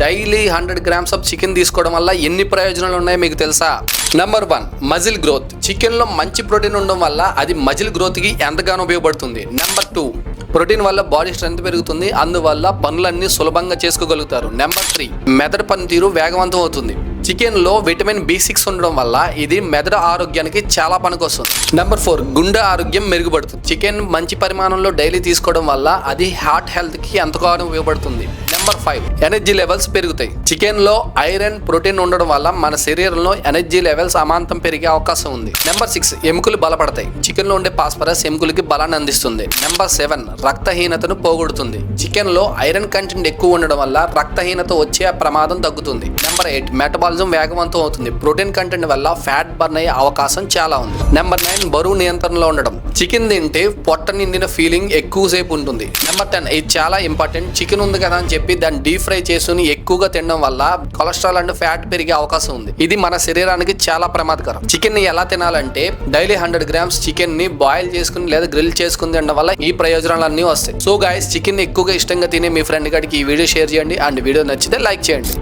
Daily 100 grams of chicken తీసుకోవడం వల్ల ఎన్ని ప్రయోజనాలు ఉన్నాయో మీకు తెలుసా? Number 1 muscle growth. చికెన్ లో మంచి ప్రోటీన్ ఉండడం వల్ల అది మజిల్ గ్రోత్ కి ఎంతగానో ఉపయోగపడుతుంది. నెంబర్ 2 ప్రోటీన్ వల్ల బాడీ స్ట్రెంత్ పెరుగుతుంది, అందువల్ల పనులన్నీ సులభంగా చేసుకోగలుగుతారు. నెంబర్ 3 మెదడు పనితీరు వేగవంతం అవుతుంది. చికెన్ లో విటమిన్ B6 ఉండడం వల్ల ఇది మెదడు ఆరోగ్యానికి చాలా పనికొస్తుంది. నెంబర్ 4 గుండె ఆరోగ్యం మెరుగుపడుతుంది. చికెన్ మంచి పరిమాణంలో డైలీ తీసుకోవడం వల్ల అది హార్ట్ హెల్త్ కి ఎంతగానో ఉపయోగపడుతుంది. నెంబర్ 5 ఎనర్జీ లెవెల్స్ పెరుగుతాయి. చికెన్ లో ఐరన్ ప్రోటీన్ ఉండడం వల్ల మన శరీరంలో ఎనర్జీ లెవెల్స్ అమాంతం పెరిగే అవకాశం ఉంది. నెంబర్ 6 ఎముకలు బలపడతాయి. చికెన్ లో ఉండే ఫాస్ఫరస్ ఎముకలకి బలాన్ని అందిస్తుంది. నెంబర్ 7 రక్తహీనతను పోగొడుతుంది. చికెన్ లో ఐరన్ కంటెంట్ ఎక్కువ ఉండడం వల్ల రక్తహీనత వచ్చే ప్రమాదం తగ్గుతుంది. నెంబర్ 8 మెటబాలిజం వేగవంతం అవుతుంది. ప్రోటీన్ కంటెంట్ వల్ల ఫ్యాట్ బర్న్ అయ్యే అవకాశం చాలా ఉంది. నెంబర్ 9 బరువు నియంత్రణలో ఉండడం. చికెన్ తింటే పొట్ట నిండిన ఫీలింగ్ ఎక్కువసేపు ఉంటుంది. నెంబర్ 10 ఇది చాలా ఇంపార్టెంట్. చికెన్ ఉంది కదా అని చెప్పి దాన్ని డీప్ ఫ్రై చేసుకుని ఎక్కువగా తినడం వల్ల కొలెస్ట్రాల్ అండ్ ఫ్యాట్ పెరిగే అవకాశం ఉంది. ఇది మన శరీరానికి చాలా ప్రమాదకరం. చికెన్ ని ఎలా తినాలంటే డైలీ 100 grams చికెన్ ని బాయిల్ చేసుకుని లేదా గ్రిల్ చేసుకుని తినడం వల్ల ఈ ప్రయోజనాలన్నీ వస్తాయి. సో గైస్, చికెన్ ని ఎక్కువగా ఇష్టంగా తినే మీ ఫ్రెండ్ గారికి ఈ వీడియో షేర్ చేయండి అండ్ వీడియో నచ్చితే లైక్ చేయండి.